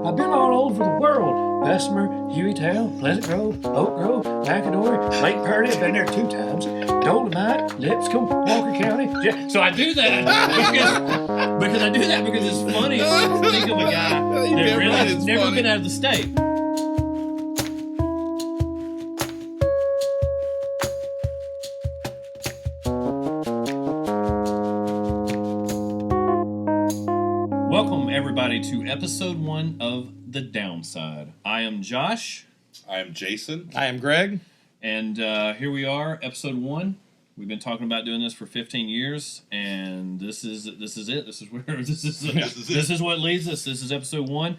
I've been all over the world. Bessemer, Hueytown, Pleasant Grove, Oak Grove, McAdory, Lake Purdy. I've been there 2 times. Dolomite, Lipscomb, Walker County. Yeah. So I do that because it's funny to think of a guy that really has never been out of the state. Welcome, everybody, to episode 1 of The Downside. I am Josh. I am Jason. I am Greg. And here we are, episode 1. We've been talking about doing this for 15 years, and this is it. This is what leads us. This is episode 1.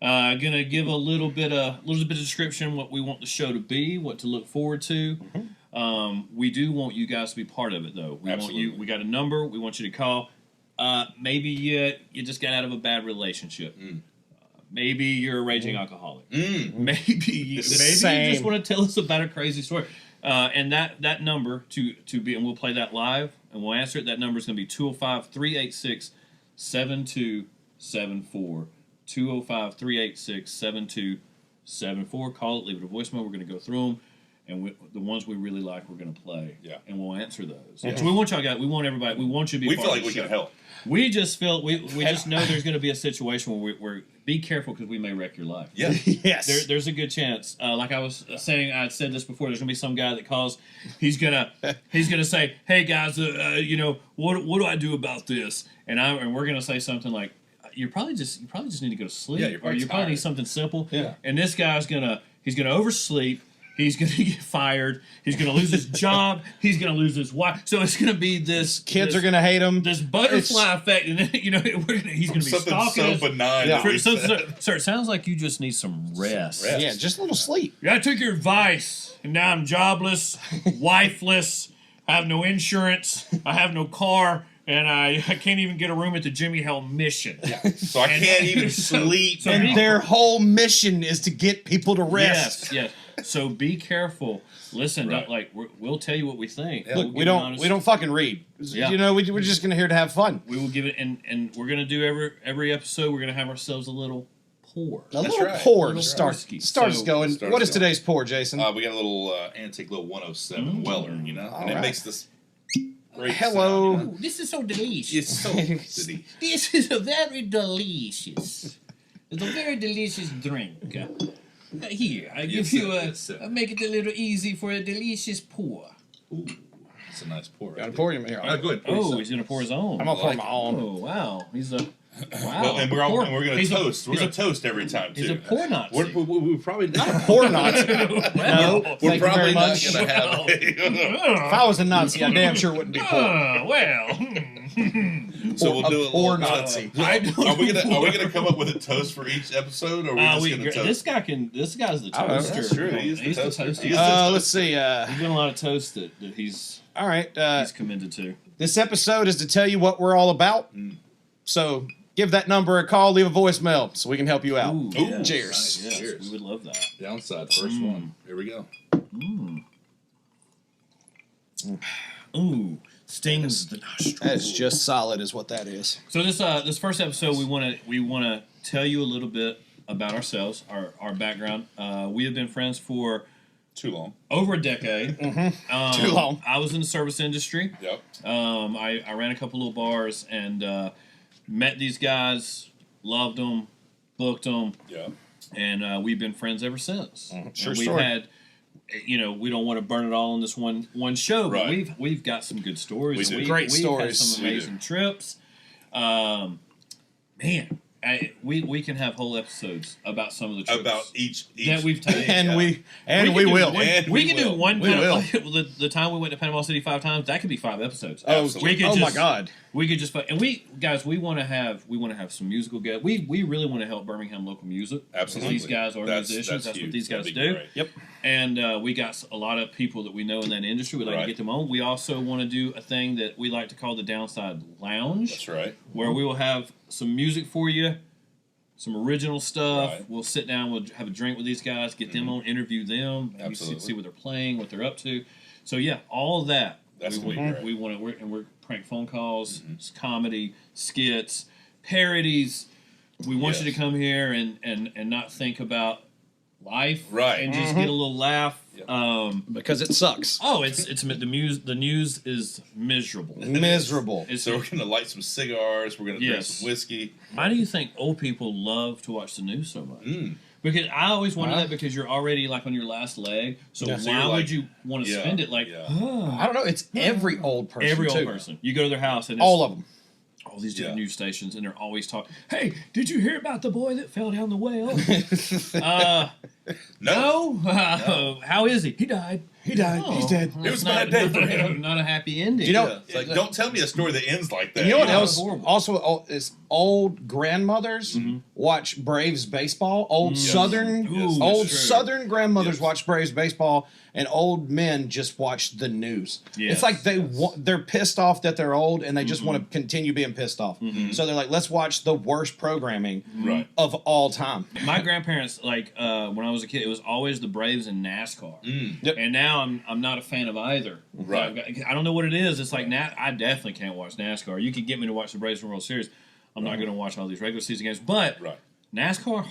Gonna give a little bit of description what we want the show to be, what to look forward to. Mm-hmm. We do want you guys to be part of it, though. We got a number. We want you to call. Maybe you just got out of a bad relationship. Maybe you're a raging alcoholic. Maybe you just want to tell us about a crazy story. And that number to be, and we'll play that live and we'll answer it. That number is going to be 205-386-7274. 205-386-7274. Call it, leave it a voicemail. We're going to go through them. And the ones we really like, we're going to play. Yeah. And we'll answer those. Yeah. So we want y'all guys. We want everybody. We want you to be. We feel like we can help. We just feel we just know there's going to be a situation where we're be careful because we may wreck your life. Yeah. Yes. There's a good chance. Like I was saying, I said this before. There's going to be some guy that calls. He's gonna say, "Hey guys, what do I do about this?" And we're going to say something like, "You probably just need to go to sleep. Yeah, you probably need something simple." Yeah. And this guy's gonna oversleep. He's going to get fired. He's going to lose his job. He's going to lose his wife. So it's going to be this. Kids are going to hate him. This butterfly effect, and then he's going to be stalking. So benign. Yeah. Sir, it sounds like you just need some rest. Yeah, just a little sleep. Yeah, I took your advice, and now I'm jobless, wifeless. I have no insurance. I have no car. And I can't even get a room at the Jimmy Hell mission. Yeah. So I can't even sleep. And their whole mission is to get people to rest. Yes. So be careful. Listen, right. We'll tell you what we think. Yeah. Look, we don't fucking read. Yeah. We're just gonna here to have fun. We will give it, and we're gonna do every episode. We're gonna have ourselves a little pour. Pour to start us going. What is today's pour, Jason? We got a little antique little 107 Weller, and it makes this. Hello. Sound, This is so delicious. It's so delicious. This is a very delicious. It's a very delicious drink. Here, I give you I make it a little easy for a delicious pour. Ooh, it's a nice pour. Gotta pour him here. Go ahead. He's gonna pour his own. I'm gonna pour my own. Oh wow, he's a. Wow. Well, and we're going to toast. We're going to toast every time, too. He's a pour Nazi. We're probably not a pour Nazi. No. We're probably not much. going to have If I was a Nazi, I damn sure wouldn't be poor. So we'll do a poor Nazi. Are we gonna come up with a toast for each episode, or are we just going to toast? This guy's the toaster. That's true. He's the toaster. Let's see. He's doing a lot of toasts that he's all right. He's committed to. This episode is to tell you what we're all about. So give that number a call, leave a voicemail, so we can help you out. Ooh, yes. Cheers. Nice. Yes, cheers. We would love that. Downside, first one. Here we go. Ooh, stings the nostrils. That's just solid, is what that is. So this first episode, we want to tell you a little bit about ourselves, our background. We have been friends for too long, over a decade. Too long. I was in the service industry. Yep. I ran a couple little bars and met these guys, loved them, booked them. Yeah. And we've been friends ever since. Sure. We've had. We don't want to burn it all in this one show, but right. we've got some good stories. We've had some amazing trips. Man, we can have whole episodes about some of the trips about each that we've taken, and we will. We can do one. We will. The time we went to Panama City 5 times, that could be 5 episodes. Oh my God. We could just and we want to have some musical guests. We really want to help Birmingham local music. Absolutely. These guys are musicians. That's what these guys do. Great. Yep. And we got a lot of people that we know in that industry. We'd like to get them on. We also want to do a thing that we like to call the Downside Lounge. That's right. Where we will have some music for you, some original stuff. Right. We'll sit down, we'll have a drink with these guys, get them on, interview them, see what they're playing, what they're up to. So yeah, all of that. That's we want to, and we're prank phone calls, comedy, skits, parodies, We want you to come here and not think about life, right? And just get a little laugh, because it sucks. Oh, it's the news is miserable. Miserable. So we're gonna light some cigars. We're gonna drink some whiskey. Why do you think old people love to watch the news so much? Because I always wonder that because you're already like on your last leg. So why would you want to spend it like? I don't know. It's every old person. Every old person. You go to their house and all of them. All these different news stations, and they're always talking. Hey, did you hear about the boy that fell down the well? No. How is he? He died. He died. Oh, He's dead. It was a bad day for him. Not a happy ending. You know, it's like don't tell me a story that ends like that. You know what else? Also, is old grandmothers watch Braves baseball. Old Southern grandmothers watch Braves baseball, and old men just watch the news. It's like they're pissed off that they're old, and they just want to continue being pissed off. So they're like, let's watch the worst programming of all time. My grandparents, like when I was a kid, it was always the Braves and NASCAR, and now I'm not a fan of either. Right. I don't know what it is. It's like I definitely can't watch NASCAR. You could get me to watch the Braves World Series. I'm not going to watch all these regular season games, but NASCAR.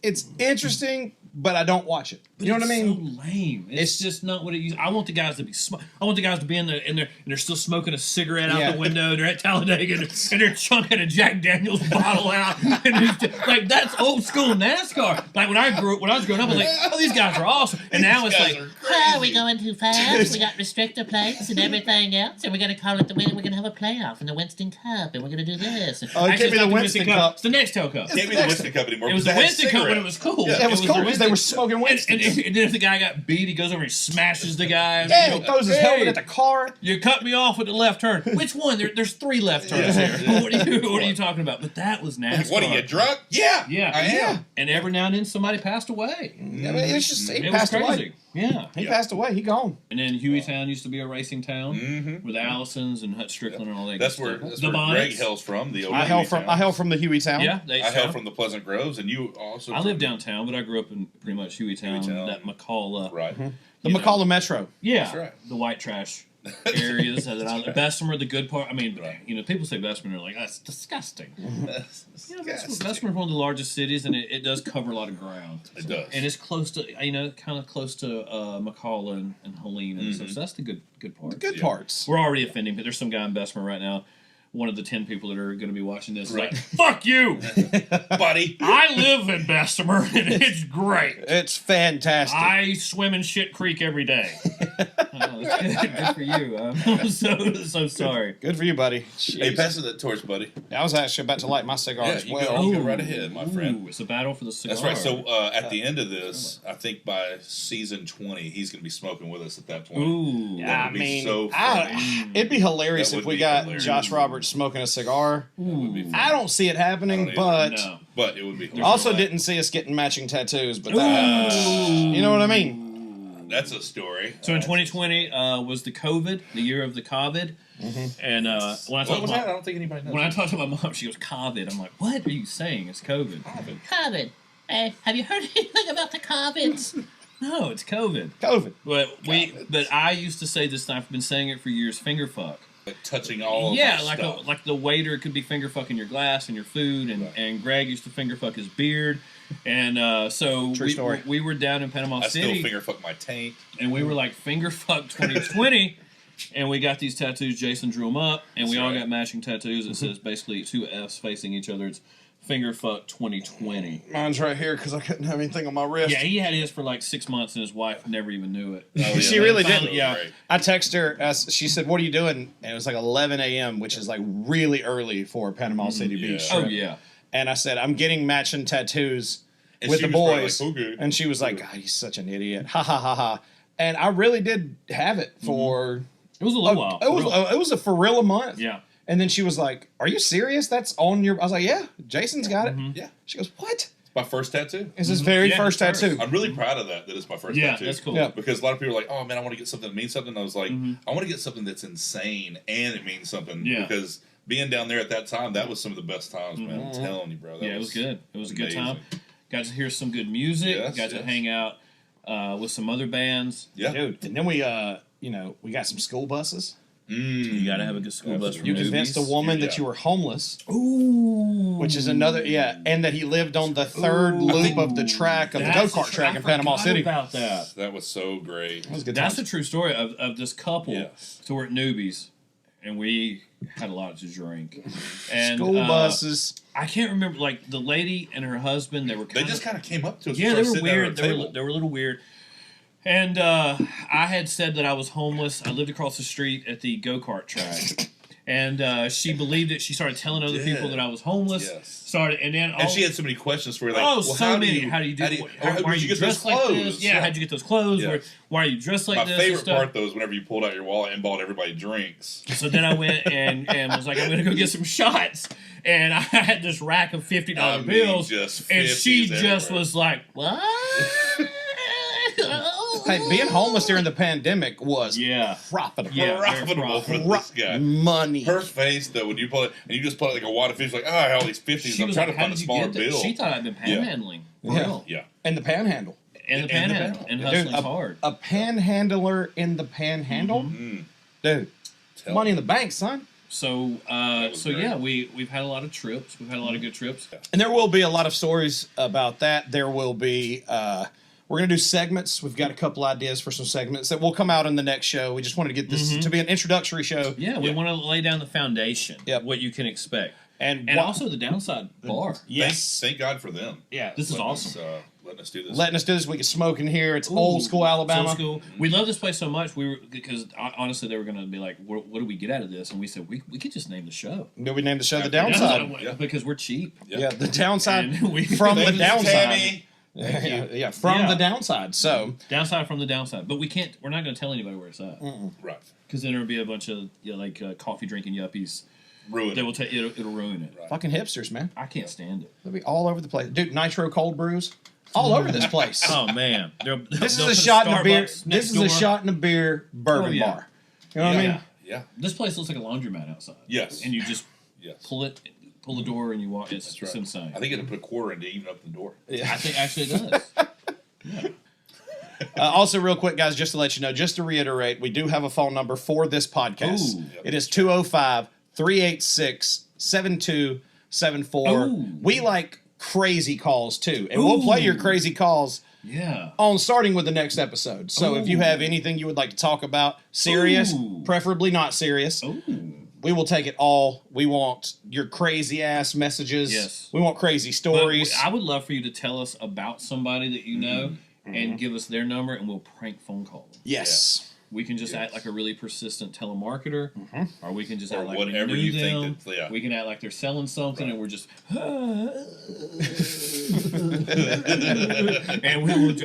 It's interesting, but I don't watch it. You know what I mean? So lame. It's just not what it used. I want the guys to be. I want the guys to be in there, and they're still smoking a cigarette out the window. They're at Talladega, and they're chunking a Jack Daniel's bottle out, and like that's old school NASCAR. Like when I was growing up, I was like, oh, these guys are awesome. And now it's like, are we going too fast? We got restrictor plates and everything else, and we're going to call it the winner. We're going to have a playoff in the Winston Cup, and we're going to do this. Give me the Winston Cup. It's the Nextel Cup. Can't be the Winston Cup anymore. It was the Winston Cup when it was cool. Yeah, it was cool because they were smoking Winston. And then if the guy got beat, he goes over and smashes the guy. He throws his helmet at the car. You cut me off with the left turn. Which one? There's 3 left turns here. What are you talking about? But that was NASCAR. What are you, drunk? Yeah, I am. And every now and then somebody passed away. I mean, it's just it was crazy. Away. Yeah, he passed away. He gone. And then Hueytown used to be a racing town with Allisons and Hut Strickland and all that. That's where Greg hails from. I hail from the Hueytown. Yeah, I hail from the Pleasant Groves, and you also. I live downtown, but I grew up in pretty much Hueytown. That McCalla, right? The McCalla Metro. Yeah, that's right. The white trash areas. Bessemer, the good part. I mean, people say Bessemer, they're like, that's disgusting. Bessemer's one of the largest cities, and it does cover a lot of ground. It does, and it's close to kind of close to McCalla and Helene and stuff. So that's the good part. The good parts. We're already offending, but there's some guy in Bessemer right now. One of the 10 people that are going to be watching this, like, fuck you, buddy. I live in Bessemer, and it's great. It's fantastic. I swim in Shit Creek every day. Good for you. I'm so sorry. Good for you, buddy. Jeez. Hey, pass that torch, buddy. I was actually about to light my cigar as well. You go right ahead, my friend. It's a battle for the cigar. That's right. So at the end of this, I think by season 20, he's going to be smoking with us at that point. Ooh, that would be so funny. It'd be hilarious if we got Josh Roberts smoking a cigar. I don't see it happening, but it would be. Also, didn't see us getting matching tattoos, but you know what I mean. That's a story. So in 2020 was the COVID, the year of the COVID. And when I talked I don't think anybody knows. When I talked to my mom, she goes, COVID. I'm like, what are you saying? It's COVID. COVID. Have you heard anything about the COVIDs? No, it's COVID. But I used to say this, and I've been saying it for years, finger fuck. Like touching all stuff. Like the waiter could be finger fucking your glass and your food, and Greg used to finger fuck his beard. And so we were down in Panama City. I still finger fuck my taint. And we were like, finger fuck 2020. And we got these tattoos. Jason drew them up. And we all got matching tattoos. It says basically 2 F's facing each other. It's finger fuck 2020. Mine's right here because I couldn't have anything on my wrist. Yeah, he had his for like 6 months and his wife never even knew it. She really didn't. Yeah. Right. I texted her. She said, what are you doing? And it was like 11 a.m., which is like really early for Panama City Beach. Oh, yeah. And I said, I'm getting matching tattoos with the boys. Like, okay. And she was like, God, he's such an idiot. Ha, ha, ha, ha. And I really did have it for... It was a little while. It was for real a month. Yeah. And then she was like, are you serious? That's on your... I was like, yeah, Jason's got it. Yeah. She goes, what? It's my first tattoo. It's his very first tattoo. I'm really proud of that it's my first tattoo. Yeah, that's cool. Yeah. Because a lot of people are like, oh, man, I want to get something that means something. And I was like, I want to get something that's insane and it means something. Yeah. Because being down there at that time, that was some of the best times, man. I'm telling you, bro. It was good. It was a good time. Got to hear some good music. Got to hang out with some other bands. Yeah. Dude, and then we got some school buses. You got to have a good school bus for You newbies. convinced a woman that Yeah. you were homeless, Ooh. which is another, and that he lived on the third loop of the track of the That's go-kart track in Panama City. About that. That was so great. That was good That's times. a true story of this couple. Yes. So we're at newbies, and we had a lot to drink. And School buses. I can't remember, like, the lady and her husband, they were They just kind of came up to us. yeah, and they started were sitting down weird. at They our were, table. they were a little weird. And I had said that I was homeless. I lived across the street at the go-kart track. And she believed it. She started telling other people that I was homeless. Yes. And then And she had so many questions for you. Like, oh, well, so how many. Do you, how do you do? why why are did you get those dressed like clothes? this? Yeah, how'd you get those clothes? Yeah. Why are you dressed like My this? and favorite stuff? part though is whenever you pulled out your wallet and bought everybody drinks. So then I went and was like, I'm going to go get some shots. And I had this rack of $50 I mean, bills. just And she 50s just everywhere. was like, what? Hey, being homeless during the pandemic was profitable. Yeah. profitable for Pro- this guy. money. Her face though, when you pull it and you just pull it like a wad of fish, like, oh, I have all these 50s. She I'm was trying like, to how find a did you smaller get that? bill. She thought I'd been panhandling. For Yeah. real. Yeah. And the panhandle. And the And the panhandle. And panhandle. hustling's hard. A panhandler in the panhandle? Mm. Dude, Tell money me. in the bank, son. So, was great. yeah, we've had a lot of trips. We've had a lot of good trips. And there will be a lot of stories about that. There will be, we're going to do segments. We've got a couple ideas for some segments that will come out in the next show. We just wanted to get this to be an introductory show. Yeah, we want to lay down the foundation. Yep. What you can expect. And And what- also the downside bar. yes. Thank God for them. Yeah. This is Letting awesome. us, letting us do this. Letting us do this. We can smoke in here. It's old school Alabama. Old school. We love this place so much. Because honestly, they were going to be like, what do we get out of this? And we said, we could just name the show. Did we name the show The Yeah. Downside? Yeah. Because we're cheap. Yeah, The Downside And we- from the Thank you, downside. Tammy. Yeah, from Yeah. the downside. So, Downside from the downside. But we're not going to tell anybody where it's at. Right. Because then there'll be a bunch of coffee drinking yuppies Ruin that it. will it'll ruin it. Right. fucking hipsters, man. I can't stand it. They'll be all over the place. Dude, nitro cold brews. All over this place. Oh man, This is a shot in a beer. This is a shot in a beer bourbon Oh, yeah. bar. You know what I mean? Yeah. This place looks like a laundromat outside. Yes. And you just Yes. pull the door, and you walk. It's That's right. insane. I think you had to put a quarter in to even up the door. I think actually it does. Yeah. Also, real quick, guys, just to let you know, just to reiterate, we do have a phone number for this podcast. Ooh. It is 205 386 7274. Ooh. We like crazy calls too. And we'll play your crazy calls Yeah. on starting with the next episode. So if you Ooh. have anything you would like to talk about, serious, Ooh. preferably not serious, Ooh. we will take it all. We want your crazy ass messages. Yes. We want crazy But stories. I would love for you to tell us about somebody that you know and give us their number, and we'll prank phone call them. yes. We can just act like a really persistent telemarketer, or we can just Or act like whatever we knew you think them. that- yeah. We can act like they're selling something, and we're just and we will,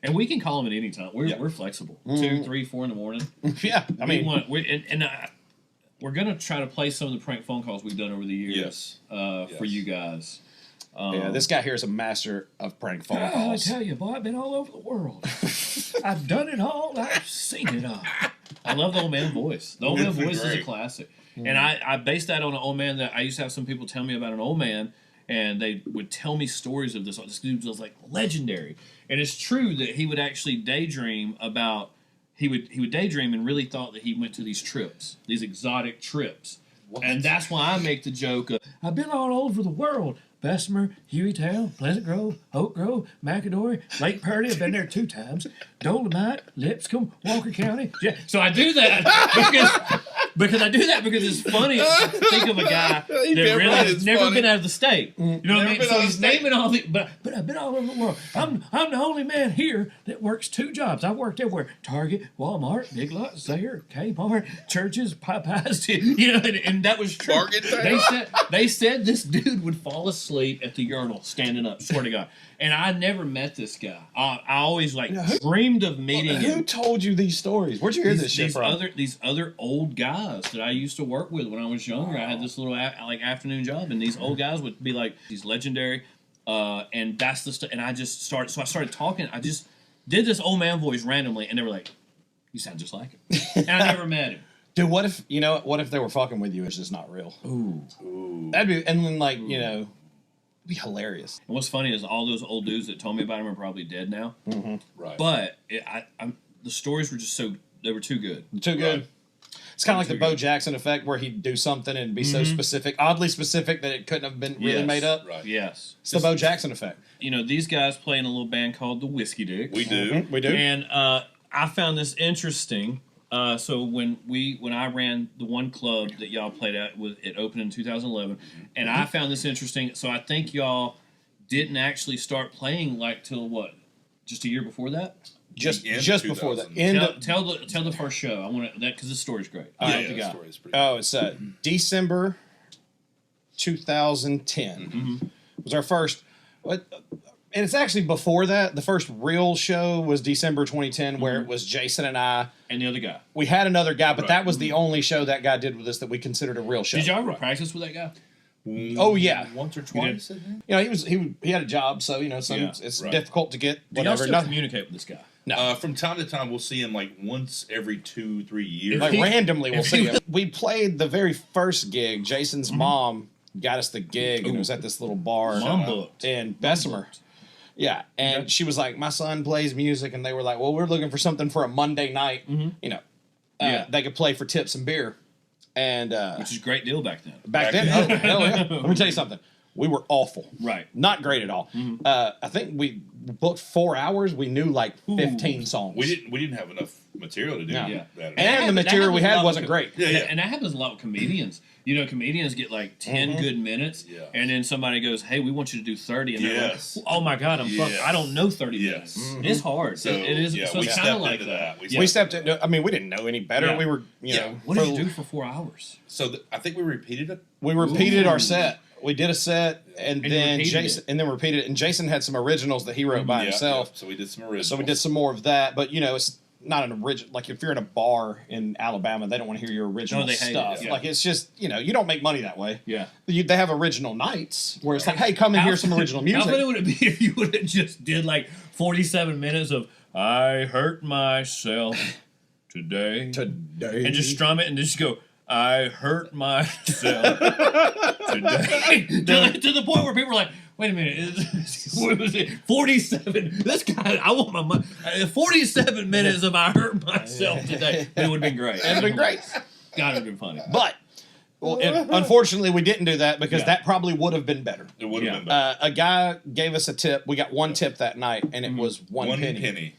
and we can call them at any time. We're flexible. 2, 3, 4 in the morning. Yeah. I mean, We're gonna try to play some of the prank phone calls we've done over the years Yes. for Yes. you guys. yeah, this guy here is a master of prank phone I calls. tell you, boy, I've been all over the world. I've done it all. I've seen it all. I love the old man voice. The old man It's voice is a great. classic. And I based that on an old man that I used to have some people tell me about an old man, and they would tell me stories of this. This dude was like legendary. And it's true that he would actually daydream about, he would daydream and really thought that he went to these trips, these exotic trips. What? And that's why I make the joke of, I've been all over the world. Bessemer, Hueytown, Pleasant Grove, Oak Grove, McAdory, Lake Purdy. I've been there 2 times. Dolomite, Lipscomb, Walker County. Yeah. So I do that because it's funny to think of a guy that really has never been out of the state. You know what I mean? So he's naming all the, but I've been all over the world. I'm the only man here that works 2 jobs. I've worked everywhere: Target, Walmart, Big Lots, Zayre, Kmart, churches, Popeyes. You know, and that was true. Target They said this dude would fall asleep at the urinal standing up. Swear to God. And I never met this guy. I always dreamed of meeting Who him. told you these stories? Where'd you hear this shit from? These other old guys that I used to work with when I was younger. I had this little afternoon job, and these old guys would be like, he's legendary, and that's the stuff. And I just started. So I started talking. I just did this old man voice randomly, and they were like, "You sound just like him." And I never met him. Dude, what if they were fucking with you? It's just not real. Ooh. That'd be, and then it'd be hilarious. And what's funny is all those old dudes that told me about him are probably dead now. Right. But the stories were just they were too good. Too good. It's kind of like the Bo Jackson effect, where he'd do something and be so specific, oddly specific, that it couldn't have been really made up. Right. Yes. It's the Bo Jackson effect. You know, these guys play in a little band called the Whiskey Dicks. We do. We do. And I found this interesting. So when I ran the one club that y'all played at, it opened in 2011, and I found this interesting. So I think y'all didn't actually start playing like till what? Just a year before that? Just before that. Tell the first show. I want that because this story's great. The story is pretty it's December 2010 was our first. And it's actually before that. The first real show was December 2010, where it was Jason and I. And the other guy. We had another guy, but that was the only show that guy did with us that we considered a real show. Did y'all ever practice with that guy? Oh yeah, once or twice. You know, he had a job, so you know, it's difficult to get Did y'all whatever. still communicate with this guy? No. From time to time, we'll see him like once every 2-3 years. Like randomly, we'll see him. We played the very first gig. Jason's mom got us the gig, and it was at this little bar in Bessemer. Yeah, and she was like, "My son plays music," and they were like, "Well, we're looking for something for a Monday night. You know, they could play for tips and beer." And which is a great deal back then. Back then, oh, hell yeah. Let me tell you something. We were awful. Right. Not great at all. I think we booked 4 hours. We knew like 15 songs. We didn't have enough material to do that. And the material we had wasn't great. And that happens a lot with comedians. You know, comedians get like 10 good minutes, and then somebody goes, "Hey, we want you to do 30," and they're like, "Oh my God, I'm fucked. I don't know 30 minutes." It's hard. So it is. So it's kind of like that. We stepped into. I mean, we didn't know any better. We were, you know. What did you do for 4 hours? So I think we repeated it. We repeated our set. We did a set, and then Jason, and then repeated it. And Jason had some originals that he wrote by himself. So we did some originals. So we did some more of that. But you know, it's not an original. Like if you're in a bar in Alabama, they don't want to hear your original stuff. Like it's just, you know, you don't make money that way. Yeah. They have original nights where it's like, hey, come and hear some original music. How funny would it be if you would have just did like 47 minutes of "I hurt myself today," and just strum it and just go, "I hurt myself today," to the point where people are like, "Wait a minute, what was it? 47? This guy, I want my money. 47 minutes of "I hurt myself today." It would have been great. It would have been great. God, it would have been funny. But unfortunately, we didn't do that because that probably would have been better. It would have been better. A guy gave us a tip. We got one tip that night, and it was one penny.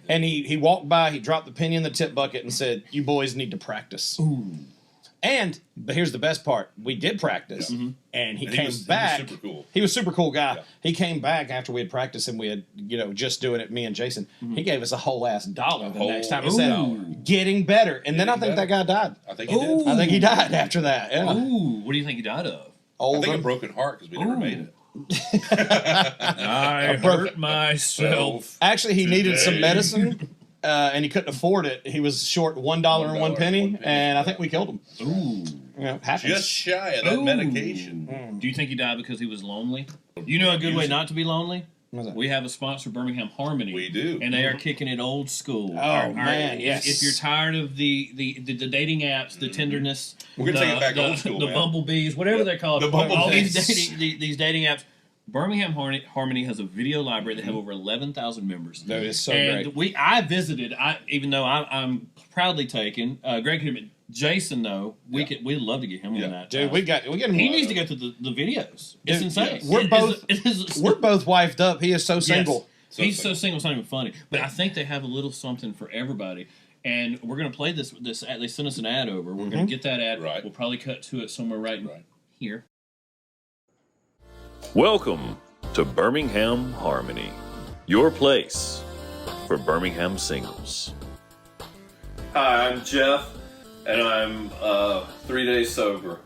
And he walked by, he dropped the penny in the tip bucket and said, "You boys need to practice." But here's the best part. We did practice, and he came back. He was super cool. He was a super cool guy. Yeah. He came back after we had practiced and we had, you know, just doing it, me and Jason. He gave us a whole ass $1 the next time. He said, "Getting better." And then I think that guy died. I think he did. I think he died after that. Yeah. Ooh, what do you think he died of? I think a broken heart because we never made it. I hurt myself. Actually, he needed some medicine. And he couldn't afford it. He was short $1 and 1 penny, and I think we killed him. Ooh, you know, happens. Just shy of that medication. Do you think he died because he was lonely? You know a good way not to be lonely? We have a sponsor, Birmingham Harmony. We do, and they are kicking it old school. Man, yes. If you're tired of the dating apps, the tenderness, we're gonna take it back old school, the bumblebees, whatever they're called, all these dating apps. Birmingham Harmony has a video library that have over 11,000 members. That is so great. I visited. Even though I'm proudly taken. Greg Human, Jason, though we'd love to get him on that. Dude, we get him. He needs to go to the videos. It's insane. We're both wifed up. He is so single. Yes. He's so single. It's not even funny. But I think they have a little something for everybody. And we're gonna play this ad. They sent us an ad over. We're gonna get that ad. Right. We'll probably cut to it somewhere right here. Welcome to Birmingham Harmony, your place for Birmingham singles. Hi, I'm Jeff, and I'm 3 days sober.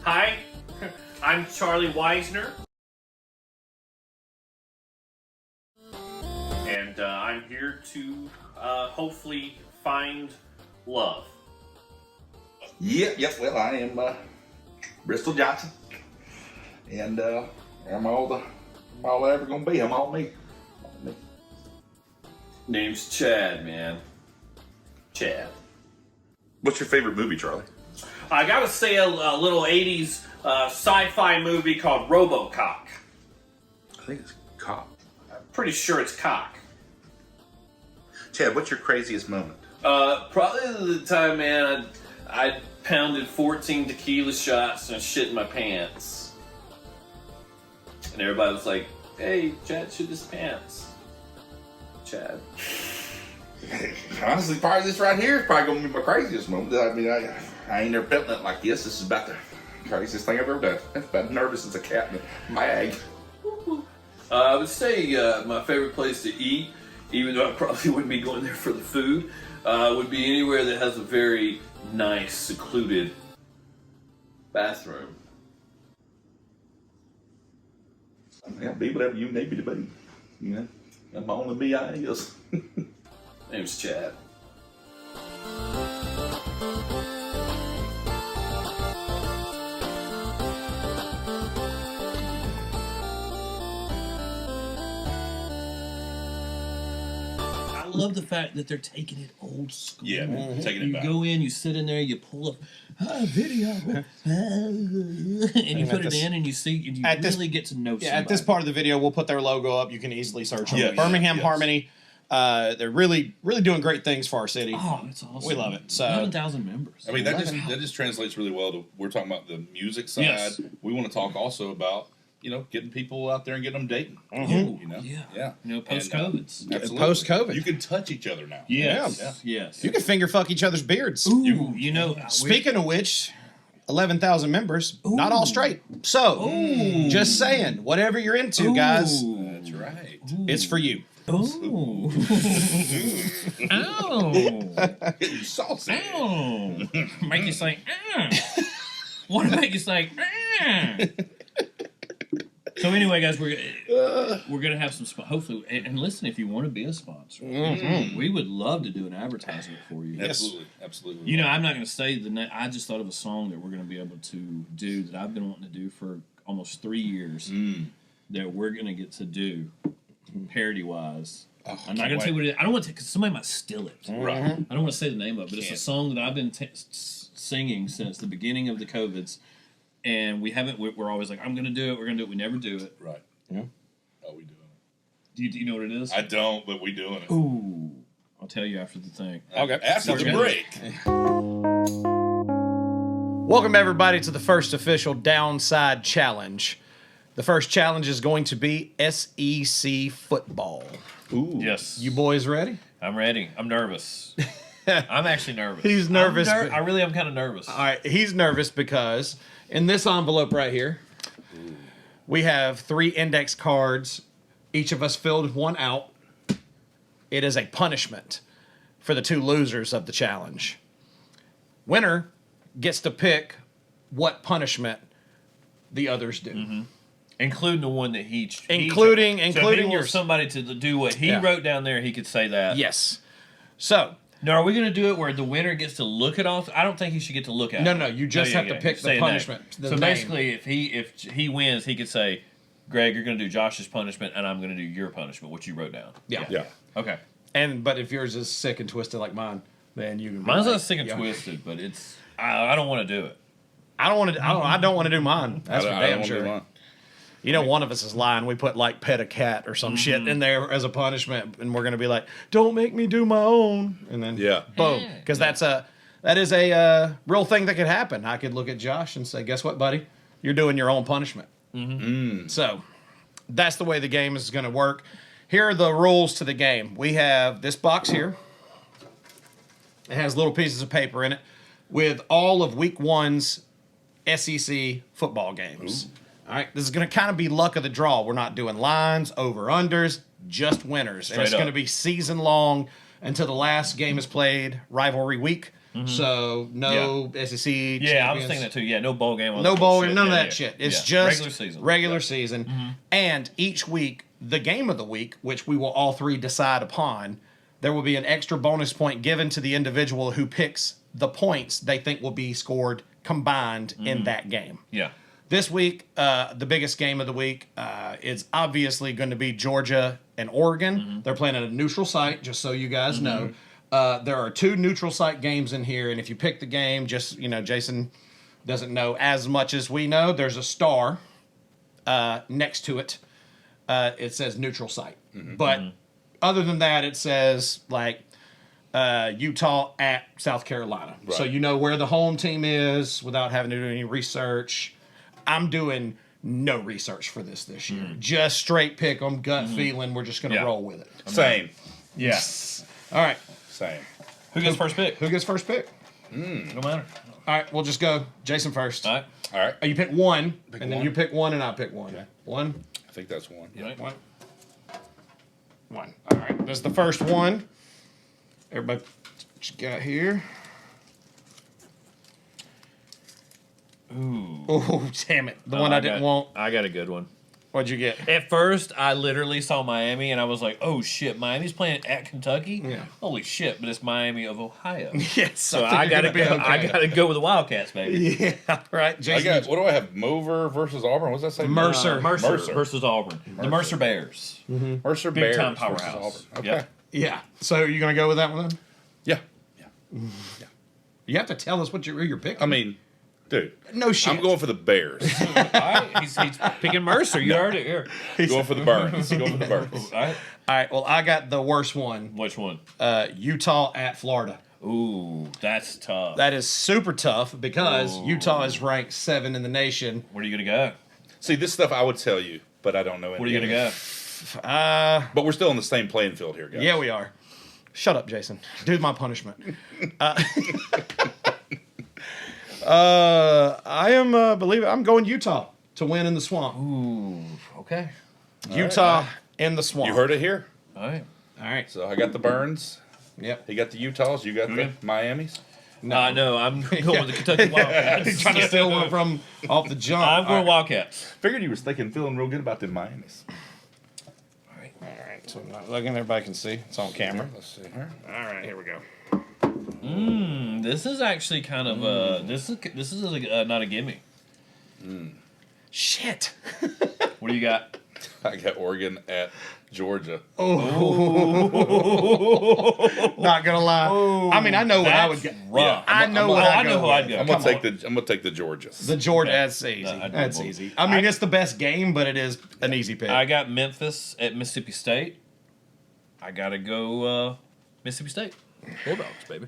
Hi, I'm Charlie Weisner, and I'm here to hopefully find love. Yep. Well, I am Bristol Johnson. And I'm all I ever gonna be. I'm all me. Name's Chad, man. Chad. What's your favorite movie, Charlie? I gotta say a little 80s sci-fi movie called RoboCop. I think it's Cop. I'm pretty sure it's Cock. Chad, what's your craziest moment? Probably the time, man, I pounded 14 tequila shots and shit in my pants. And everybody was like, hey, Chad, shoot his pants. Chad. Honestly, probably this right here is probably going to be my craziest moment. I mean, I ain't never felt nothing like this. This is about the craziest thing I've ever done. I'm about nervous as a cat in my egg. I would say my favorite place to eat, even though I probably wouldn't be going there for the food, would be anywhere that has a very nice, secluded bathroom. Yeah, be whatever you need me to be. You know, I'm only me I is. Name's Chad. I love the fact that they're taking it old school. Yeah, man, taking it You back. go in, you sit in there, you pull up video, and you put it in, and you see, and you At this- really get to know somebody. Yeah, at this part of the video, we'll put their logo up. You can easily search them. Yeah, Birmingham yes. Harmony. They're really doing great things for our city. Oh, that's awesome. We love it. So 11,000 members. I mean, that just translates really well to, we're talking about the music side. Yes. We want to talk also about, getting people out there and getting them dating. Mhm. You know? Yeah. Yeah. Post-COVID. Absolutely. Post-COVID. You can touch each other now. Yes. Yeah. Yes. you can finger fuck each other's beards. Ooh, Speaking of which, 11,000 members, not all straight. So, just saying, whatever you're into, guys, That's right. it's for you. Ooh. Ow. Getting saucy. Ow. Make you say, want to make you say, So anyway, guys, we're gonna have some hopefully, and listen, if you want to be a sponsor, we would love to do an advertisement for you. Absolutely. Absolutely. You know, I'm not gonna say the name. I just thought of a song that we're gonna be able to do that I've been wanting to do for almost 3 years. That we're gonna get to do parody wise. I'm not gonna tell you what it is. I don't want to, because somebody might steal it. Right. I don't want to say the name of it, but it's a song that I've been singing since the beginning of the COVIDs. And we haven't. We're always like, I'm gonna do it. We're gonna do it. We never do it. Right. Yeah. Oh, we doing it. Do you know what it is? I don't, but we doing it. Ooh, I'll tell you after the thing. Okay. After the Okay. break. Welcome, everybody, to the first official Downside Challenge. The first challenge is going to be SEC football. Ooh. Yes, You boys ready? I'm ready. I'm nervous. I'm actually nervous. He's nervous. I really am kind of nervous. All right, he's nervous because in this envelope right here, we have 3 index cards. Each of us filled one out. It is a punishment for the 2 losers of the challenge. Winner gets to pick what punishment the others do. Including the one that Including so if he yours. wants somebody to do what he Yeah. wrote down there, he could say that. Yes. So, Now, are we going to do it where the winner gets to look at all? I don't think he should get to look at No, it. no, you just have to pick the Say a name. punishment, the so name. basically, if he wins, he could say, Greg, you're going to do Josh's punishment, and I'm going to do your punishment, what you wrote down. Yeah. Okay. but if yours is sick and twisted like mine, then you can. be Mine's like, not sick and yeah. twisted, but it's I don't want to do it. I don't want to. I don't want to do mine. That's for I damn don't wanna do sure. mine. You know, one of us is lying. We put like pet a cat or some shit in there as a punishment, and we're gonna be like, "Don't make me do my own," and then Yeah. boom, because that is a real thing that could happen. I could look at Josh and say, "Guess what, buddy? You're doing your own punishment." So that's the way the game is gonna work. Here are the rules to the game. We have this box here. It has little pieces of paper in it with all of Week 1's SEC football games. All right, this is going to kind of be luck of the draw. We're not doing lines, over-unders, just winners. And it's Straight going to up. be season long until the last game is played, rivalry week. So no SEC Yeah, I was champions. thinking that too. Yeah, no bowl game. No bowl, shit. none of Yeah, that yeah. shit. It's Yeah. just regular season. And each week, the game of the week, which we will all 3 decide upon, there will be an extra bonus point given to the individual who picks the points they think will be scored combined in that game. Yeah. This week, the biggest game of the week is obviously going to be Georgia and Oregon. They're playing at a neutral site, just so you guys know. There are 2 neutral site games in here, and if you pick the game, just, Jason doesn't know as much as we know. There's a star next to it. It says neutral site. But other than that, it says, like, Utah at South Carolina. Right. So you know where the home team is without having to do any research. I'm doing no research for this year. Just straight pick 'em, gut feeling. We're just going to roll with it. Same. Yes. All right. Same. Who gets first pick? Who gets first pick? No matter. All right, we'll just go Jason first. All right. All right. You pick one, and then one. you pick one, and I pick one. Okay. One, I think that's one. Yeah. one, one. All right, that's the first one. Everybody, what you got here? Ooh. Oh, damn it. The one I didn't want. I got a good one. What'd you get? At first, I literally saw Miami, and I was like, "Oh shit, Miami's playing at Kentucky. Yeah. Holy shit!" But it's Miami of Ohio. Yes. So I gotta go. I gotta go with the Wildcats, baby. Yeah, right. I Jason, got, what do I have? Mover versus Auburn? What's that say? Mercer. Mercer versus Auburn. The Mercer Bears. Mercer Big Bears time versus powerhouse. Auburn. Okay. Yep. yeah. So you're going to go with that one then? Yeah. You have to tell us who you're picking. I mean, dude, no shit. I'm going for the Bears. All right. He's picking Mercer. You heard it here. Going for the Burns. Going for the Burns. All right. All right, well, I got the worst one. Which one? Utah at Florida. Ooh, that's tough. That is super tough because Utah is ranked 7 in the nation. Where are you gonna go? See, this stuff I would tell you, but I don't know any Where are you of gonna it. go? But we're still on the same playing field here, guys. Yeah, we are. Shut up, Jason. Do my punishment. I am, believe it, I'm going Utah to win in the swamp. Ooh. Okay. Utah in the swamp. You heard it here. All right. All right. So I got the Burns. Yep. He got the Utahs. You got the Miamis. No, I'm going with the Kentucky Wildcats. Trying to steal one from off the jump. I'm going All right. Wildcats. Figured you was feeling real good about them Miamis. All right. So I'm not looking. Everybody can see. It's on camera. Let's see here. All right. Here we go. This is actually kind of this is not a gimme. Shit. What do you got? I got Oregon at Georgia. Not gonna lie. I mean, I know what I would get. Rough. I know what I I'd know go who I'd with. go. I'm gonna take the Georgias. The Georgia. Okay. That's easy. I'd go That's both. easy. I mean, it's the best game, but it is an easy pick. I got Memphis at Mississippi State. I gotta go Mississippi State. Bulldogs, baby.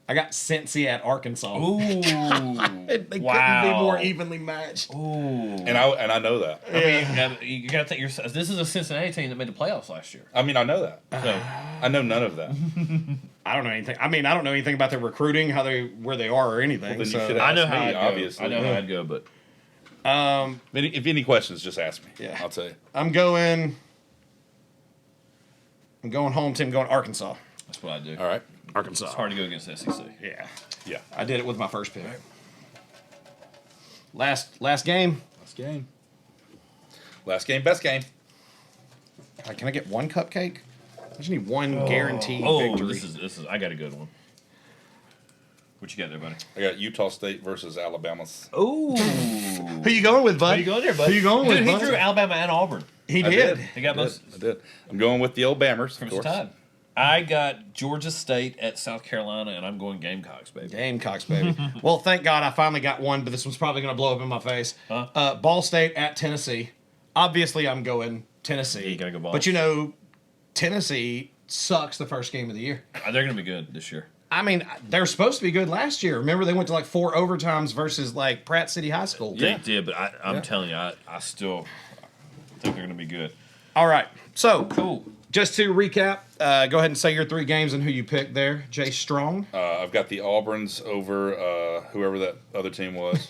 I got Cincy at Arkansas. Ooh. They couldn't be Wow. more evenly matched. Ooh. and I know that. I mean, you gotta think this is a Cincinnati team that made the playoffs last year. I mean, I know that. So I know none of that. I don't know anything. I mean, I don't know anything about their recruiting, where they are, or anything. Well, then you so should I know ask how me, I'd go. obviously. I know how I'd go, but If any questions, just ask me. Yeah. I'll tell you. I'm going home team. Going Arkansas. that's what I do. All right. Arkansas. It's hard to go against the SEC. Yeah, Yeah. I did it with my first pick. Last game. Last game. Last game, best game. Can I get one cupcake? I just need one guaranteed Oh, victory. this is. I got a good one. What you got there, buddy? I got Utah State versus Alabama. Oh, Who you going with, bud? who you going there, buddy? Who you going with, Dude, he bud? drew Alabama and Auburn. He I did. They got most I did. I'm going with the old Bammers, of Crimson course. Tide. I got Georgia State at South Carolina, and I'm going Gamecocks, baby. Gamecocks, baby. Well, thank God I finally got one, but this one's probably going to blow up in my face. Huh? Ball State at Tennessee. Obviously, I'm going Tennessee. You gotta go Vols. But you know, Tennessee sucks the first game of the year. They're going to be good this year. I mean, they're supposed to be good last year. Remember, they went to like 4 overtimes versus like Pratt City High School. They did, but I'm telling you, I still think they're going to be good. All right. So, Cool. just to recap, go ahead and say your 3 games and who you picked there. Jay Strong. I've got the Auburns over whoever that other team was.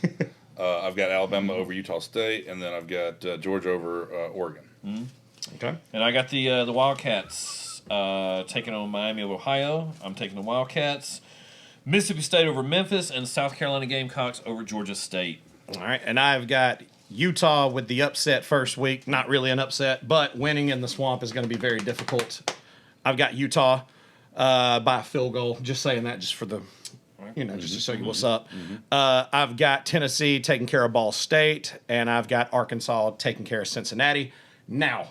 I've got Alabama over Utah State, and then I've got Georgia over Oregon. Okay. And I got the Wildcats taking on Miami of Ohio. I'm taking the Wildcats. Mississippi State over Memphis, and South Carolina Gamecocks over Georgia State. All right. And I've got Utah with the upset first week. Not really an upset, but winning in the swamp is going to be very difficult. I've got Utah by a field goal. Just saying that just for the, just to show you what's up. I've got Tennessee taking care of Ball State, and I've got Arkansas taking care of Cincinnati. Now,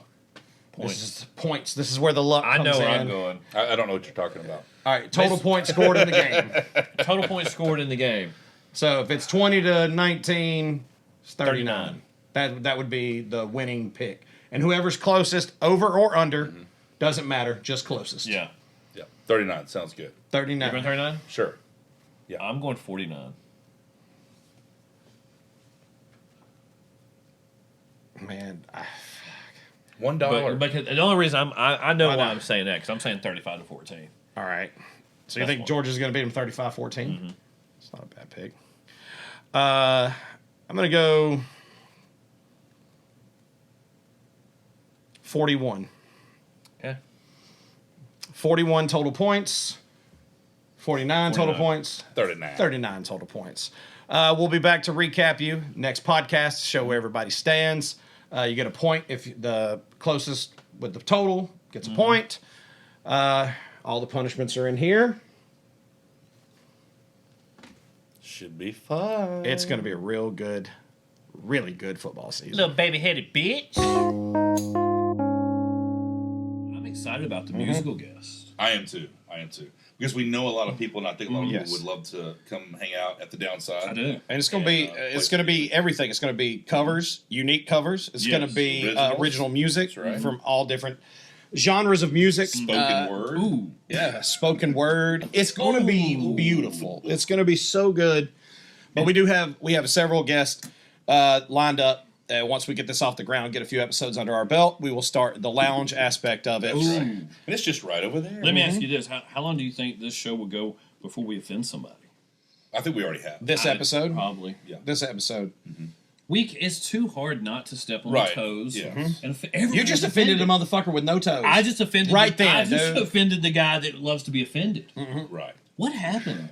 points. This is where the luck I comes know where in. I'm going. I don't know what you're talking about. All right, total points scored in the game. Total points scored in the game. So if it's 20 to 19, it's 39. That would be the winning pick. And whoever's closest, over or under, doesn't matter, just closest. Yeah. Yeah, 39 sounds good. 39. You going 39? Sure. I'm going 49. Man, $1. But the only reason I know I why know. I'm saying that because I'm saying 35 to 14. all right. So you That's think one. Georgia's going to beat them 35-14? It's not a bad pick. I'm going to go 41. Okay. 41 total points. 49 total 49. points. 39. 39 total points. We'll be back to recap you next podcast, show where everybody stands. You get a point if the closest with the total gets a point. All the punishments are in here. Should be fun. It's going to be a really good football season. Little baby-headed bitch. I'm excited about the musical guest. I am too. Because we know a lot of people, and I think a lot of Yes. people would love to come hang out at the downside. I do. And it's going to be everything. It's going to be covers, unique covers. It's going to be Originals. original music That's right. from all different genres of music. Spoken word. Ooh. Yeah, spoken word. It's going to be beautiful. It's going to be so good. But we have several guests lined up. Once we get this off the ground, get a few episodes under our belt, we will start the lounge aspect of it. And it's just right over there. Let me ask you this: how long do you think this show will go before we offend somebody? I think we already have. This episode, Probably. Yeah. this episode, It's too hard not to step on Right. the toes. Yeah. And everybody's you just offended a motherfucker with no toes. I just offended Right there, I just dude. offended the guy that loves to be offended. Right. What happened?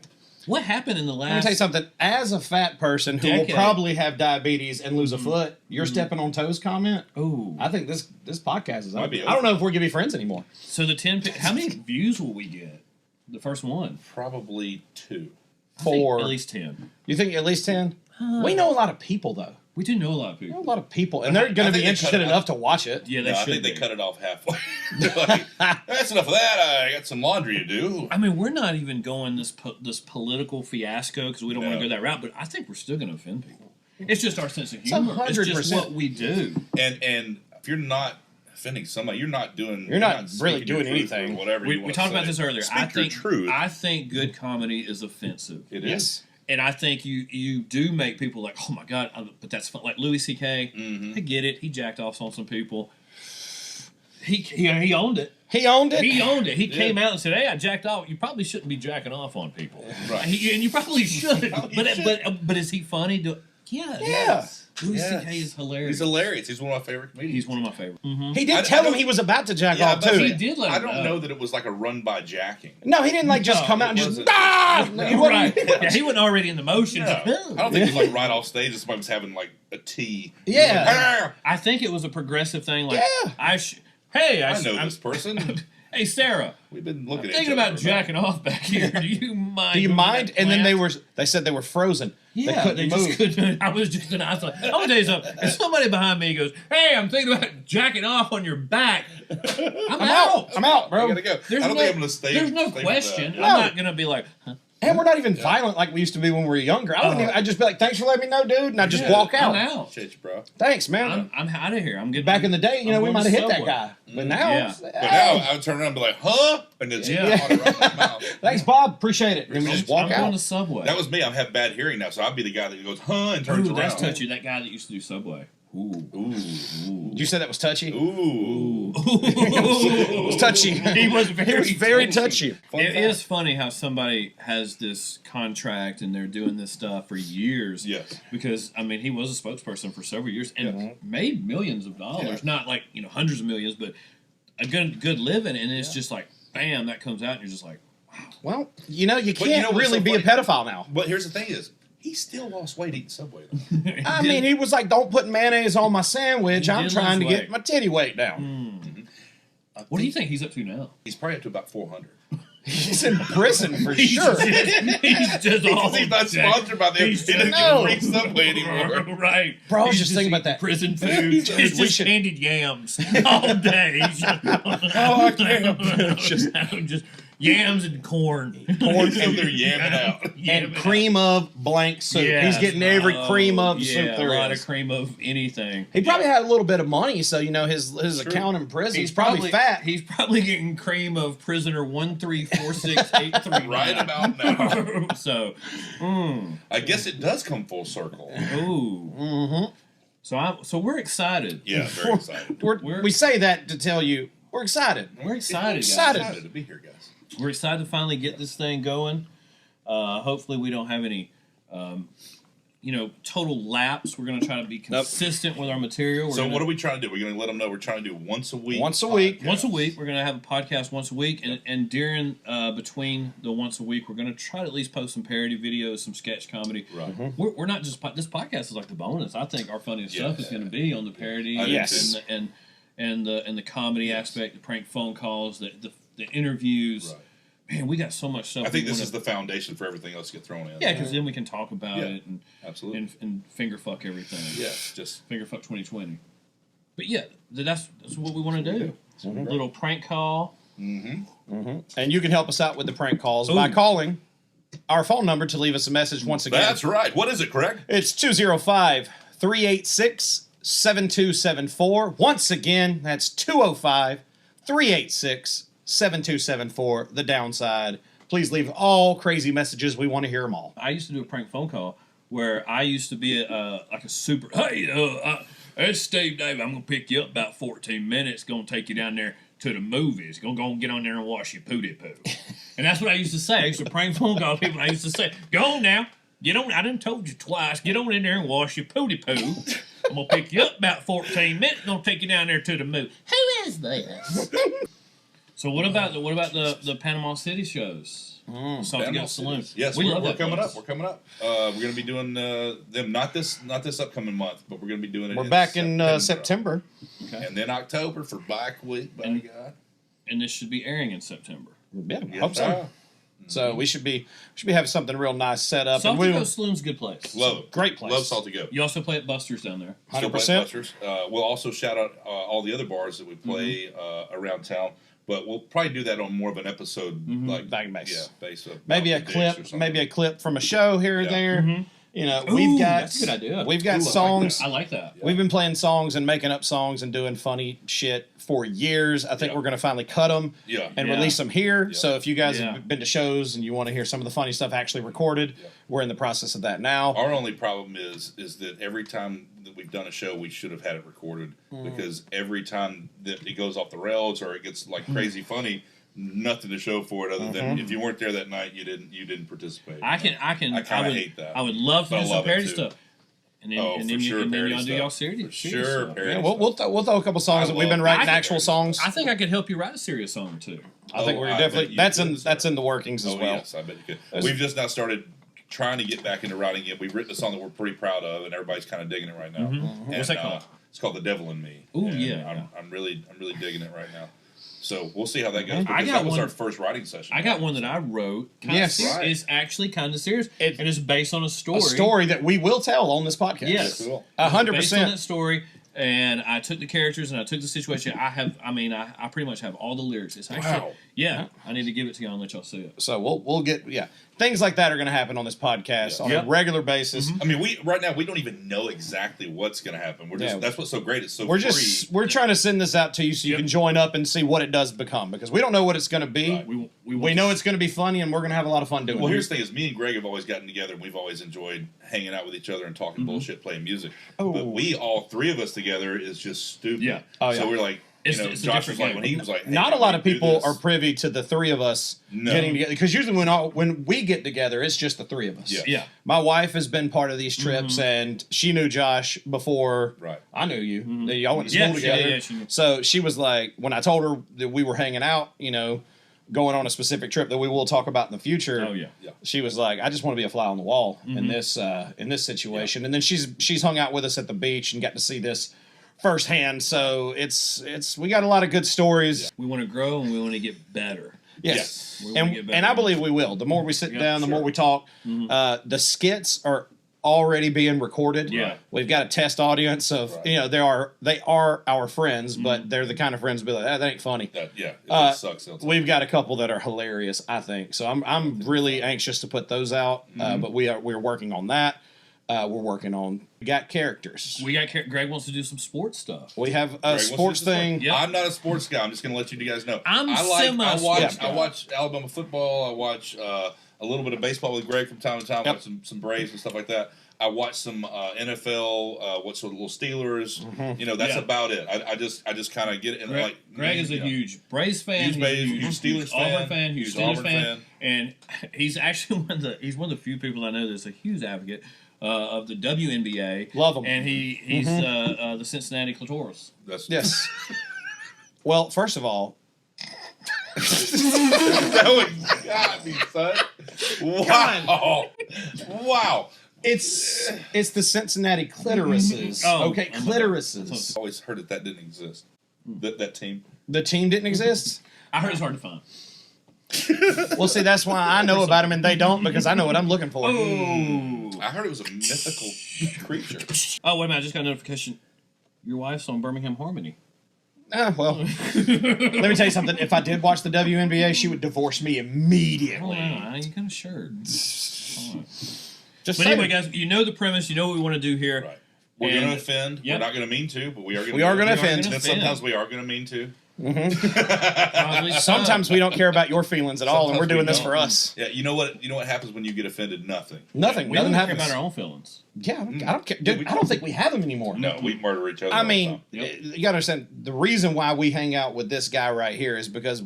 What happened in the last? Let me tell you something. As a fat person who Decade. will probably have diabetes and lose a foot, your stepping on toes comment. Ooh. I think this podcast is. Might be I don't know if we're gonna be friends anymore. So the 10. How many views will we get? The first one. Probably 2. I think 4. At least 10. You think at least 10? We know a lot of people though. We do know a lot of We know people. a lot of people, and they're going to I be think they interested cut it enough to watch it. Yeah, they No, I should. think they be. cut it off halfway. They're like, that's enough of that. I got some laundry to do. I mean, we're not even going this political fiasco because we don't want No. to go that route. But I think we're still going to offend people. It's just our sense of humor. It's just 100%. what we do. And if you're not offending somebody, you're not really speaking your doing truth or anything. Whatever We you want talked to about say. this earlier. Speak I your think truth. I think good comedy is offensive. It is. And I think you do make people like, oh my god, but that's fun. Like Louis C.K. Mm-hmm. I get it. He jacked off on some people. He owned it. He owned it. He owned it. He came out and said, "Hey, I jacked off. You probably shouldn't be jacking off on people, Right. And you probably should. probably should. But is he funny? Yeah. Yeah. Louis Yes. C.K. is hilarious. He's hilarious. He's one of my favorite comedians. He's one of my favorites. He did I tell him don't- he was about to jack Yeah, off but too. he did let I him don't know. know that it was like a run by jacking. No, he didn't like just No, come out and it just wasn't. ah. He wasn't- Right. Yeah, he wasn't already in the motion. No. Just, I don't think it was like right off stage. Somebody was having like a tea. Yeah. I think it was a progressive thing. Like, Yeah. I know I'm- this person. Hey, Sarah. We've been looking at Thinking each other about for a minute. jacking off back here. Do you mind? Do you moving mind? that And then plant? they said they were frozen. Yeah, they couldn't they move. just couldn't. I was just gonna. I was like, I'm gonna tell you something. If somebody behind me goes, "Hey, I'm thinking about jacking off on your back," I'm out. I'm out, bro. I gotta go. There's I don't no, think I'm gonna stay. there's no stay with question. that. No. I'm not gonna be like, huh? And we're not even violent like we used to be when we were younger. I wouldn't even, I'd just be like, "Thanks for letting me know, dude," and I'd just Yeah, walk out. I'm out. Shit, bro. Thanks, man. I'm out of here. I'm getting Back in the day, I'm we going might to have hit that Subway. guy, but now, Yeah. it's, But now I would turn around and be like, huh? And it's Yeah. water right in my mouth. thanks, Bob. Appreciate it. And then we I'm, just walk I'm going out. to Subway. That was me. I have bad hearing now, so I'd be the guy that goes, huh, and turns Ooh, around. that's touchy. That guy that used to do Subway. Ooh. Ooh. You said that was touchy. Ooh. It was touchy. He was very touchy. It is funny how somebody has this contract and they're doing this stuff for years. Yes. Because I mean, he was a spokesperson for several years and Yes. made millions of dollars. Yeah. Not like hundreds of millions, but a good living. And it's just like, bam, that comes out, and you're just like, Well, you But you can't know what's really so be a funny? pedophile now. But here's the thing is, he still lost weight eating Subway. Though. I mean, he was like, "Don't put mayonnaise on my sandwich. He I'm did trying to lose get weight. my titty weight down." what do you think he's up to now? He's probably up to about 400. He's in prison for sure. He's just all He's not jacked. sponsored by them. He He's doesn't no. get free Subway anymore. Right. Bro, I was He's just thinking about eating that. prison food. Dude, It's we just should- candied yams all day. He's just, Oh, I can't. just Yams and corn. Corn So they're yamming out. and cream of blank soup. He's getting every cream of soup there a lot is. of cream of anything. He probably had a little bit of money, so his account in prison. He's probably fat. He's probably getting cream of prisoner 1346839. Right about now. So, I guess it does come full circle. ooh. Mm-hmm. So we're excited. Yeah, very excited. We say that to tell you we're excited. We're excited, guys. Excited to be here, guys. We're excited to finally get this thing going. Hopefully, we don't have any, total lapse. We're going to try to be consistent with our material. So what are we trying to do? We're going to let them know we're trying to do once a week. Once a week. Once a week, we're going to have a podcast once a week, and during between the once a week, we're going to try to at least post some parody videos, some sketch comedy. Right. We're not just this podcast is like the bonus. I think our funniest stuff is going to be on the parody, Yes. and the comedy aspect, the prank phone calls, the interviews. Right. Man, we got so much stuff. I think this is the foundation for everything else to get thrown in. Yeah, because then we can talk about Yeah, it absolutely. and finger fuck everything. Yeah, just Finger fuck 2020. But yeah, that's what we want to do. Little prank call. And you can help us out with the prank calls by calling our phone number to leave us a message once again. that's right. What is it, Craig? It's 205-386-7274. Once again, that's 205-386-7274. The downside. Please leave all crazy messages. We want to hear them all. I used to do a prank phone call where I used to be like a super. Hey, it's Steve Dave. I'm gonna pick you up about 14 minutes. Gonna take you down there to the movies. Gonna go and get on there and wash your pooty poo. And that's what I used to say. I used to prank phone call people. I used to say, "Go on now. Get on. I done told you twice. Get on in there and wash your pooty poo. I'm gonna pick you up about 14 minutes. Gonna take you down there to the movie." Who is this? So what about the Panama City shows? Salty Goat Saloon. Yes, we we're love that coming place. up. We're coming up. We're going to be doing them not this upcoming month, but we're going to be doing it. We're back in September. and then October for Bike Week. By God, And this should be airing in September. Yeah, hope so. So we should be having something real nice set up. And Salty Goat Saloon's a good place. love it. Great place. Love Salty Goat. You also play at Buster's down there. Still play 100%. at Buster's. We'll also shout out all the other bars that we play around town. But we'll probably do that on more of an episode, like Base. base of Maybe a about the days or clip, something. maybe a clip from a show here or Yeah. there. You know, Ooh, we've got that's a good idea. We've got Ooh, I like songs. that. I like that. We've been playing songs and making up songs and doing funny shit for years. I think Yeah. we're going to finally cut them Yeah. and Yeah. release them here. Yeah. So if you guys Yeah. have been to shows and you want to hear some of the funny stuff actually recorded, we're in the process of that now. Our only problem is that every time that we've done a show, we should have had it recorded because every time that it goes off the rails or it gets like crazy funny, nothing to show for it other than if you weren't there that night, you didn't participate. I kinda would hate that. I would love to But I do some love it parody too. stuff. And then, Oh, and for then, sure, and then parody y'all do stuff. y'all serious. For serious sure, stuff. parody Yeah, we'll throw a couple songs that we've been love writing, parody actual songs. songs. I think I could help you write a serious song too. I think Oh, we're I bet definitely you that's could, in sir. that's in the workings as Oh well. yes, I bet you could. We've just now started trying to get back into writing it. We've written a song that we're pretty proud of, and everybody's kind of digging it right now. And, What's that called? It's called "The Devil in Me." Ooh, And yeah. I'm really digging it right now. So we'll see how that goes. I Because got that was one- our first writing session. I got one that I wrote. Yes. Right. It's actually kind of serious, It- and it's based on a story. A story that we will tell on this podcast. Yes. Cool. 100%. Based on that story, and I took the characters and I took the situation. I pretty much have all the lyrics. It's actually, Wow. yeah. I need to give it to y'all and let y'all see it. So we'll get things like that are going to happen on this podcast on a regular basis. I mean, right now we don't even know exactly what's going to happen. We're just Yeah. that's what's so great. It's so We're free. we're trying to send this out to you so you can join up and see what it does become because we don't know what it's going to be. Right. We know it's going to be funny and we're going to have a lot of fun doing Well, it. here's the thing: is me and Greg have always gotten together, and we've always enjoyed hanging out with each other and talking bullshit, playing music. Oh. But we all three of us together is just stupid. Yeah. Oh, So yeah. we're like, It's you know, a Josh different was like game. when he was like, hey, Not a can lot we of do people this? are privy to the three of us No. getting together because usually when we get together, it's just the three of us. Yeah. Yeah. My wife has been part of these trips, and she knew Josh before Right. I knew you. Y'all went to Yeah, school together. yeah, she knew. So she was like, when I told her that we were hanging out, going on a specific trip that we will talk about in the future. Oh yeah. She was like, I just want to be a fly on the wall in this situation. And then she's hung out with us at the beach and got to see this firsthand. So it's we got a lot of good stories. We want to grow and we want to get better. Yes. We wanna get better. And I believe we will. The more we sit down, the more we talk. The skits are already being recorded. Yeah. We've got a test audience of they are our friends, but they're the kind of friends who be like, that ain't funny. It sucks. We've got a couple that are hilarious, I think. So I'm really anxious to put those out. But we're working on that. We got characters. We got Greg wants to do some sports stuff. We have a sports thing. Yep. I'm not a sports guy. I'm just going to let you guys know. I watch Alabama football. I watch a little bit of baseball with Greg from time to time. Watch some Braves and stuff like that. I watch some NFL. Watch some little Steelers. That's about it. I just kind of get it. And Greg is a huge Braves fan, huge Steelers fan, Auburn fan, huge Steelers fan, and he's actually one of the few people I know that's a huge advocate of the WNBA. Love him. And he's the Cincinnati Clitoris. Yes. Well, first of all, that one got me, son. Wow. It's the Cincinnati Clitorises. Clitorises. I always heard that didn't exist. That team. The team didn't exist? I heard it's hard to find. Well, see, that's why I know about them and they don't, because I know what I'm looking for. Oh. I heard it was a mythical creature. Oh, wait a minute. I just got a notification. Your wife's on Birmingham Harmony. Well, let me tell you something. If I did watch the WNBA, she would divorce me immediately. You kind of sure. But anyway, guys, you know the premise. You know what we want to do here. Right. We're going to offend. Yep. We're not going to mean to, but we are going to. We are going to offend. And sometimes we are going to mean to. Sometimes we don't care about your feelings at all, and we're doing this for us. Yeah, you know what? You know what happens when you get offended? Nothing. Nothing. We Nothing don't happens. care about our own feelings. Yeah, I don't care. Dude, I don't think we have them anymore. No, we murder each other. I mean, you got to understand, the reason why we hang out with this guy right here is because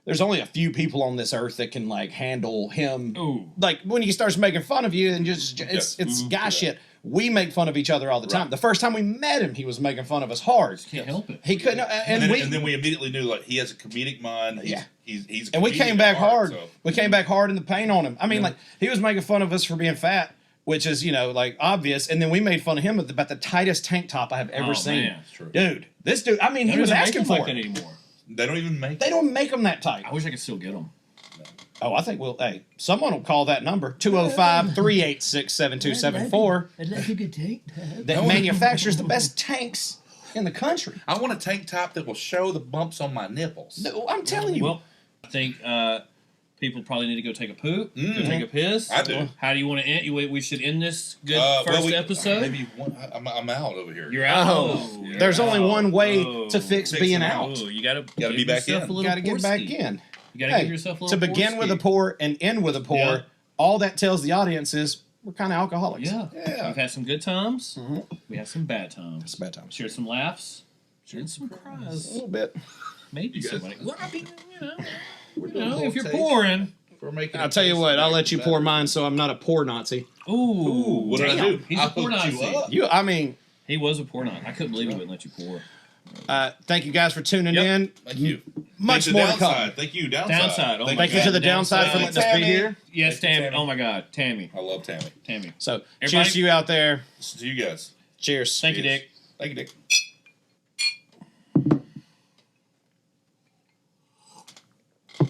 there's only a few people on this earth that can handle him. Ooh. Like when he starts making fun of you and it's guy shit. We make fun of each other all the time. The first time we met him, he was making fun of us hard. Can't help it. He couldn't. And then we immediately knew he has a comedic mind. He's and we came back hard. So. We came back hard in the paint on him. I mean, he was making fun of us for being fat, which is obvious. And then we made fun of him about the tightest tank top I have ever seen. Man, that's true. Dude, this dude. I mean, he was asking for like it that anymore. They don't even make. They don't make them that tight. I wish I could still get them. Oh, I think someone will call that number 205-386-7274. I'd like a good tank top. That manufactures the best tanks in the country. I want a tank top that will show the bumps on my nipples. No, I'm telling you. Well, I think people probably need to go take a poop, go take a piss. I do. How do you want to end? We should end this good first episode. Maybe I'm out over here. You're out. There's only one way to fix being out. You gotta be back in. Got to get back in. You gotta give yourself a little to begin with a pour and end with a pour. Yeah. All that tells the audience is we're kind of alcoholics. Yeah. We've had some good times. We had some bad times. Bad times. Shared some laughs. Shared some cries. A little bit. Maybe somebody. Well, I mean, if you're take. pouring. I'll tell you what. I'll let you pour mine, so I'm not a poor Nazi. Ooh. What did I do? He's a poor Nazi. He was a poor Nazi. I couldn't believe he wouldn't let you pour. Thank you guys for tuning in. Thank you. Much more to come. Thank you, Downside. Thank you to the Downside for letting us be here. Yes, Tammy. Oh my God, Tammy. I love Tammy. So, Everybody, cheers to you out there. To you guys. Cheers. Thank you, Dick. Thank you, Dick.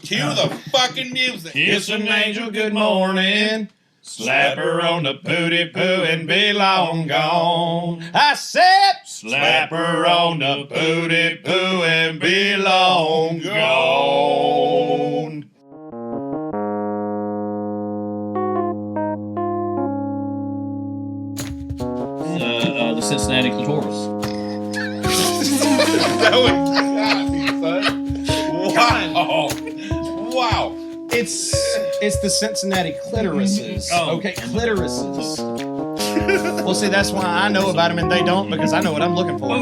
Cue the fucking music. Kiss an angel good morning. Slap her on the booty poo and be long gone. I said, slap her on the booty poo and be long gone. The Cincinnati Clitoris. That was God, son. Wow. It's the Cincinnati Clitorises. Clitorises. Well, see, that's why I know about them and they don't, because I know what I'm looking for.